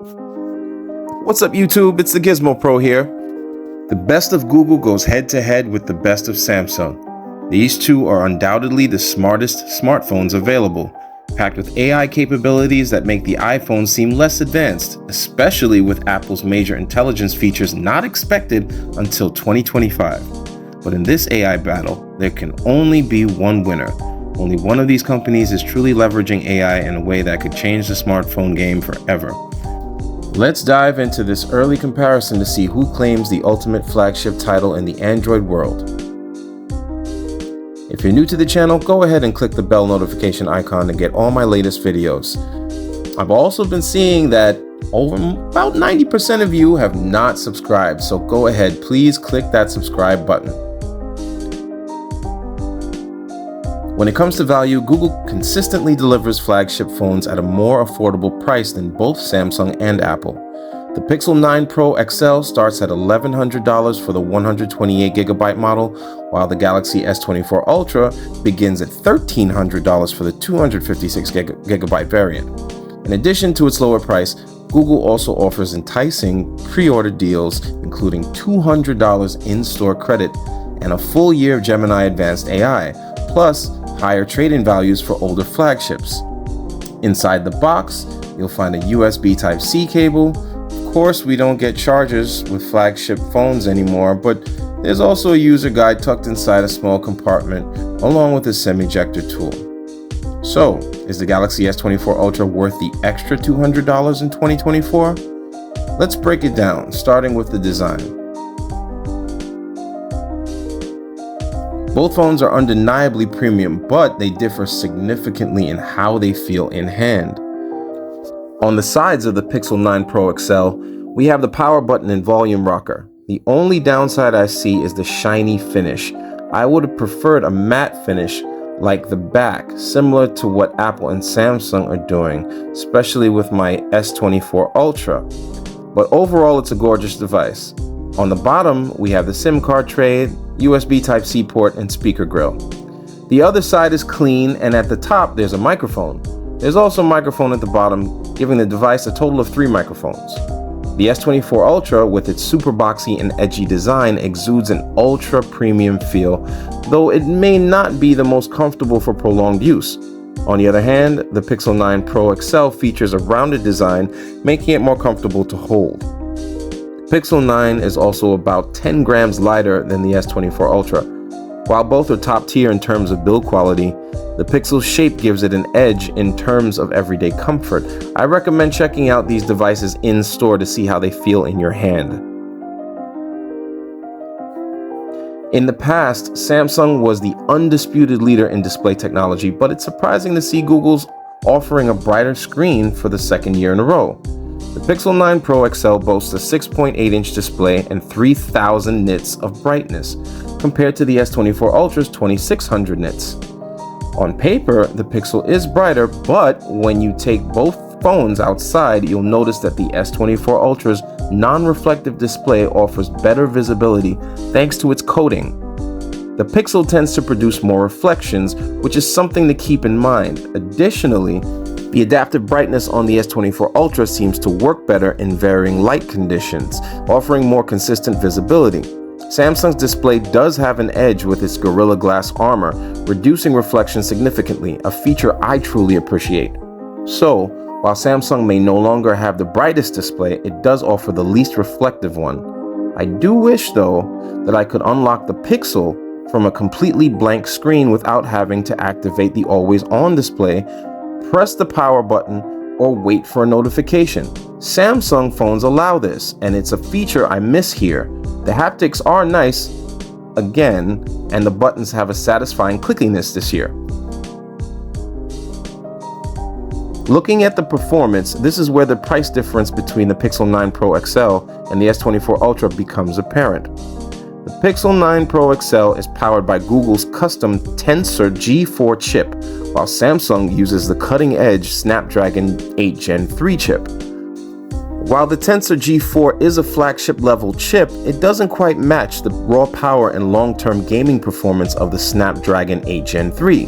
What's up, YouTube? It's the Gizmo Pro here. The best of Google goes head-to-head with the best of Samsung. These two are undoubtedly the smartest smartphones available, packed with AI capabilities that make the iPhone seem less advanced, especially with Apple's major intelligence features not expected until 2025. But in this AI battle, there can only be one winner. Only one of these companies is truly leveraging AI in a way that could change the smartphone game forever. Let's dive into this early comparison to see who claims the ultimate flagship title in the Android world. If you're new to the channel, go ahead and click the bell notification icon to get all my latest videos. I've also been seeing that about 90% of you have not subscribed, so go ahead, please click that subscribe button. When it comes to value, Google consistently delivers flagship phones at a more affordable price than both Samsung and Apple. The Pixel 9 Pro XL starts at $1,100 for the 128GB model, while the Galaxy S24 Ultra begins at $1,300 for the 256GB variant. In addition to its lower price, Google also offers enticing pre-order deals, including $200 in-store credit and a full year of Gemini Advanced AI, plus higher trade-in values for older flagships. Inside the box, you'll find a USB Type-C cable. Of course, we don't get chargers with flagship phones anymore, but there's also a user guide tucked inside a small compartment, along with a SIM-ejector tool. So, is the Galaxy S24 Ultra worth the extra $200 in 2024? Let's break it down, starting with the design. Both phones are undeniably premium, but they differ significantly in how they feel in hand. On the sides of the Pixel 9 Pro XL, we have the power button and volume rocker. The only downside I see is the shiny finish. I would have preferred a matte finish like the back, similar to what Apple and Samsung are doing, especially with my S24 Ultra. But overall, it's a gorgeous device. On the bottom, we have the SIM card tray, USB Type-C port, and speaker grill. The other side is clean, and at the top, there's a microphone. There's also a microphone at the bottom, giving the device a total of 3 microphones. The S24 Ultra, with its super boxy and edgy design, exudes an ultra premium feel, though it may not be the most comfortable for prolonged use. On the other hand, the Pixel 9 Pro XL features a rounded design, making it more comfortable to hold. Pixel 9 is also about 10 grams lighter than the S24 Ultra. While both are top tier in terms of build quality, the Pixel's shape gives it an edge in terms of everyday comfort. I recommend checking out these devices in store to see how they feel in your hand. In the past, Samsung was the undisputed leader in display technology, but it's surprising to see Google's offering a brighter screen for the second year in a row. The Pixel 9 Pro XL boasts a 6.8-inch display and 3,000 nits of brightness, compared to the S24 Ultra's 2,600 nits. On paper, the Pixel is brighter, but when you take both phones outside, you'll notice that the S24 Ultra's non-reflective display offers better visibility thanks to its coating. The Pixel tends to produce more reflections, which is something to keep in mind. Additionally, the adaptive brightness on the S24 Ultra seems to work better in varying light conditions, offering more consistent visibility. Samsung's display does have an edge with its Gorilla Glass armor, reducing reflection significantly, a feature I truly appreciate. So, while Samsung may no longer have the brightest display, it does offer the least reflective one. I do wish, though, that I could unlock the Pixel from a completely blank screen without having to activate the always-on display, press the power button, or wait for a notification. Samsung phones allow this, and it's a feature I miss here. The haptics are nice, again, and the buttons have a satisfying clickiness this year. Looking at the performance, this is where the price difference between the Pixel 9 Pro XL and the S24 Ultra becomes apparent. The Pixel 9 Pro XL is powered by Google's custom Tensor G4 chip, while Samsung uses the cutting-edge Snapdragon 8 Gen 3 chip. While the Tensor G4 is a flagship-level chip, it doesn't quite match the raw power and long-term gaming performance of the Snapdragon 8 Gen 3.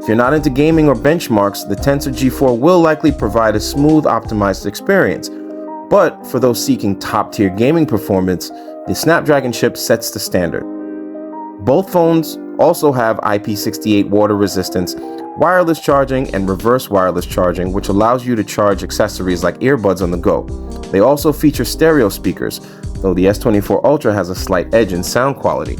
If you're not into gaming or benchmarks, the Tensor G4 will likely provide a smooth, optimized experience. But for those seeking top-tier gaming performance, the Snapdragon chip sets the standard. Both phones also have IP68 water resistance, wireless charging, and reverse wireless charging, which allows you to charge accessories like earbuds on the go. They also feature stereo speakers, though the S24 Ultra has a slight edge in sound quality.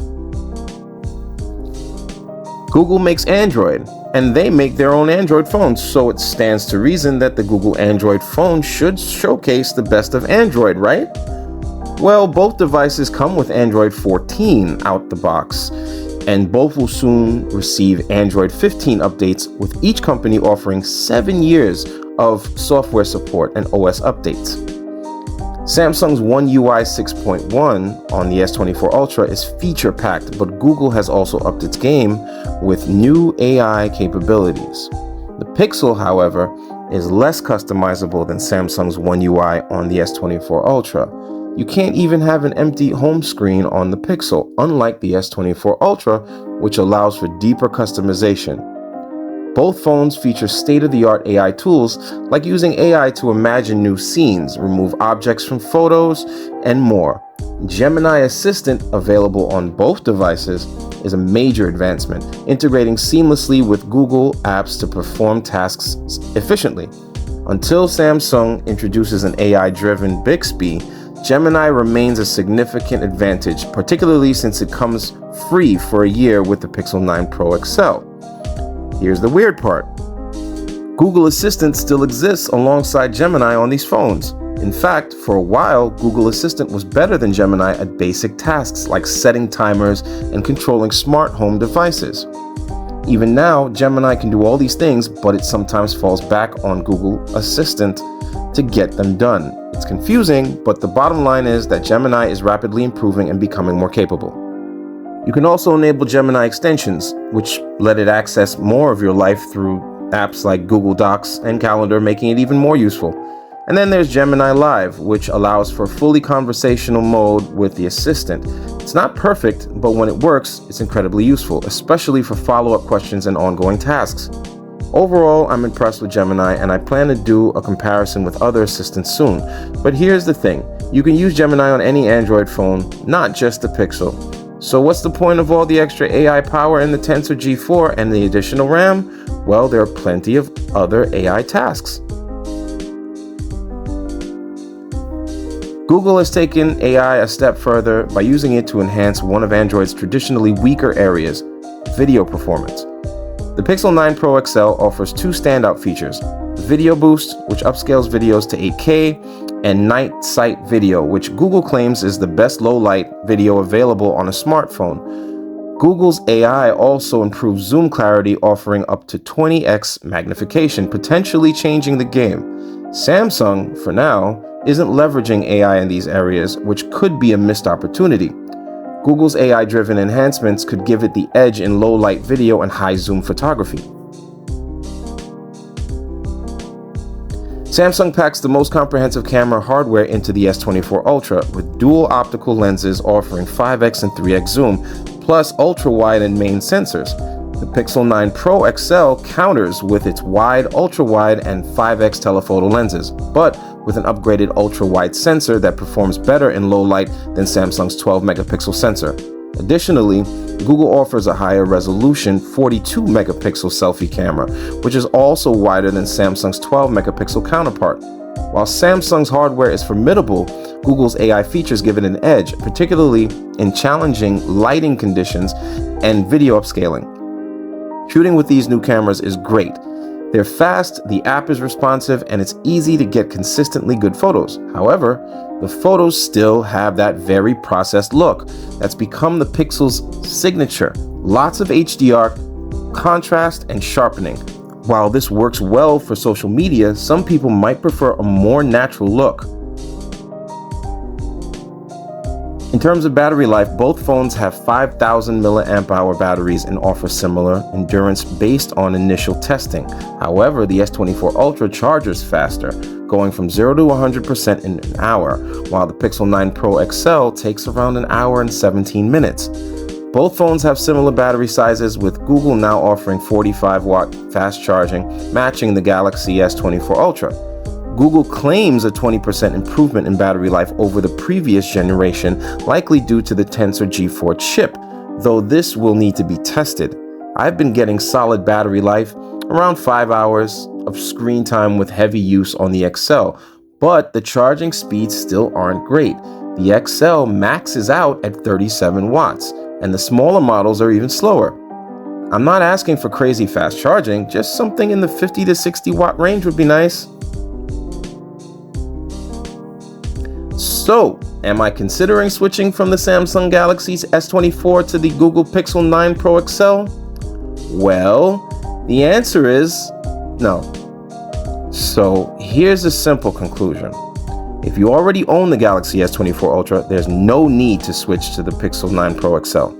Google makes Android, and they make their own Android phones, so it stands to reason that the Google Android phone should showcase the best of Android, right? Well, both devices come with Android 14 out the box, and both will soon receive Android 15 updates, with each company offering 7 years of software support and OS updates. Samsung's One UI 6.1 on the S24 Ultra is feature-packed, but Google has also upped its game with new AI capabilities. The Pixel, however, is less customizable than Samsung's One UI on the S24 Ultra. You can't even have an empty home screen on the Pixel, unlike the S24 Ultra, which allows for deeper customization. Both phones feature state-of-the-art AI tools, like using AI to imagine new scenes, remove objects from photos, and more. Gemini Assistant, available on both devices, is a major advancement, integrating seamlessly with Google apps to perform tasks efficiently. Until Samsung introduces an AI-driven Bixby, Gemini remains a significant advantage, particularly since it comes free for a year with the Pixel 9 Pro XL. Here's the weird part. Google Assistant still exists alongside Gemini on these phones. In fact, for a while, Google Assistant was better than Gemini at basic tasks like setting timers and controlling smart home devices. Even now, Gemini can do all these things, but it sometimes falls back on Google Assistant to get them done. It's confusing, but the bottom line is that Gemini is rapidly improving and becoming more capable. You can also enable Gemini extensions, which let it access more of your life through apps like Google Docs and Calendar, making it even more useful. And then there's Gemini Live, which allows for fully conversational mode with the assistant. It's not perfect, but when it works, it's incredibly useful, especially for follow-up questions and ongoing tasks. Overall, I'm impressed with Gemini, and I plan to do a comparison with other assistants soon. But here's the thing, you can use Gemini on any Android phone, not just the Pixel. So what's the point of all the extra AI power in the Tensor G4 and the additional RAM? Well, there are plenty of other AI tasks. Google has taken AI a step further by using it to enhance one of Android's traditionally weaker areas, video performance. The Pixel 9 Pro XL offers two standout features: Video Boost, which upscales videos to 8K, and Night Sight Video, which Google claims is the best low-light video available on a smartphone. Google's AI also improves zoom clarity, offering up to 20x magnification, potentially changing the game. Samsung, for now, isn't leveraging AI in these areas, which could be a missed opportunity. Google's AI-driven enhancements could give it the edge in low-light video and high-zoom photography. Samsung packs the most comprehensive camera hardware into the S24 Ultra, with dual optical lenses offering 5x and 3x zoom, plus ultra-wide and main sensors. The Pixel 9 Pro XL counters with its wide, ultra-wide, and 5x telephoto lenses, but with an upgraded ultra-wide sensor that performs better in low light than Samsung's 12-megapixel sensor. Additionally, Google offers a higher resolution 42-megapixel selfie camera, which is also wider than Samsung's 12-megapixel counterpart. While Samsung's hardware is formidable, Google's AI features give it an edge, particularly in challenging lighting conditions and video upscaling. Shooting with these new cameras is great. They're fast, the app is responsive, and it's easy to get consistently good photos. However, the photos still have that very processed look that's become the Pixel's signature. Lots of HDR, contrast, and sharpening. While this works well for social media, some people might prefer a more natural look. In terms of battery life, both phones have 5,000 mAh batteries and offer similar endurance based on initial testing. However, the S24 Ultra charges faster, going from 0 to 100% in an hour, while the Pixel 9 Pro XL takes around an hour and 17 minutes. Both phones have similar battery sizes, with Google now offering 45-watt fast charging, matching the Galaxy S24 Ultra. Google claims a 20% improvement in battery life over the previous generation, likely due to the Tensor G4 chip, though this will need to be tested. I've been getting solid battery life, around 5 hours of screen time with heavy use on the XL, but the charging speeds still aren't great. The XL maxes out at 37 watts, and the smaller models are even slower. I'm not asking for crazy fast charging, just something in the 50 to 60 watt range would be nice. So, am I considering switching from the Samsung Galaxy's S24 to the Google Pixel 9 Pro XL? Well, the answer is no. So, here's a simple conclusion. If you already own the Galaxy S24 Ultra, there's no need to switch to the Pixel 9 Pro XL.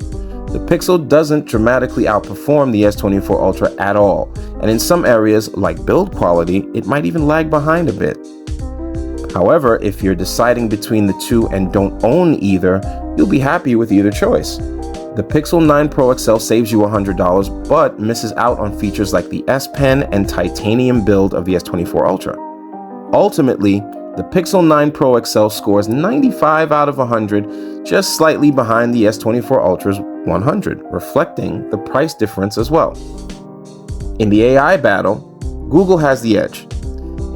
The Pixel doesn't dramatically outperform the S24 Ultra at all, and in some areas, like build quality, it might even lag behind a bit. However, if you're deciding between the two and don't own either, you'll be happy with either choice. The Pixel 9 Pro XL saves you $100, but misses out on features like the S Pen and titanium build of the S24 Ultra. Ultimately, the Pixel 9 Pro XL scores 95 out of 100, just slightly behind the S24 Ultra's 100, reflecting the price difference as well. In the AI battle, Google has the edge.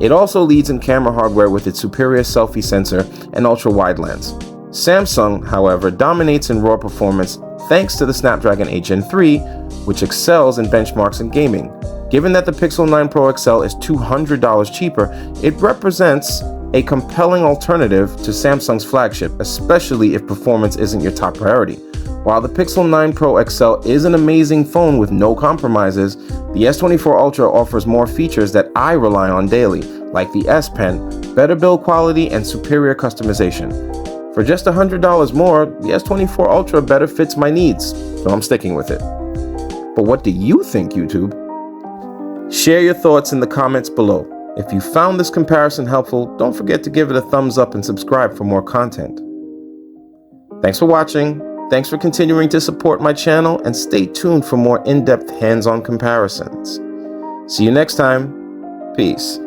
It also leads in camera hardware with its superior selfie sensor and ultra-wide lens. Samsung, however, dominates in raw performance thanks to the Snapdragon 8 Gen 3, which excels in benchmarks in gaming. Given that the Pixel 9 Pro XL is $200 cheaper, it represents a compelling alternative to Samsung's flagship, especially if performance isn't your top priority. While the Pixel 9 Pro XL is an amazing phone with no compromises, the S24 Ultra offers more features that I rely on daily, like the S Pen, better build quality, and superior customization. For just $100 more, the S24 Ultra better fits my needs, so I'm sticking with it. But what do you think, YouTube? Share your thoughts in the comments below. If you found this comparison helpful, don't forget to give it a thumbs up and subscribe for more content. Thanks for watching. Thanks for continuing to support my channel, and stay tuned for more in-depth hands-on comparisons. See you next time. Peace.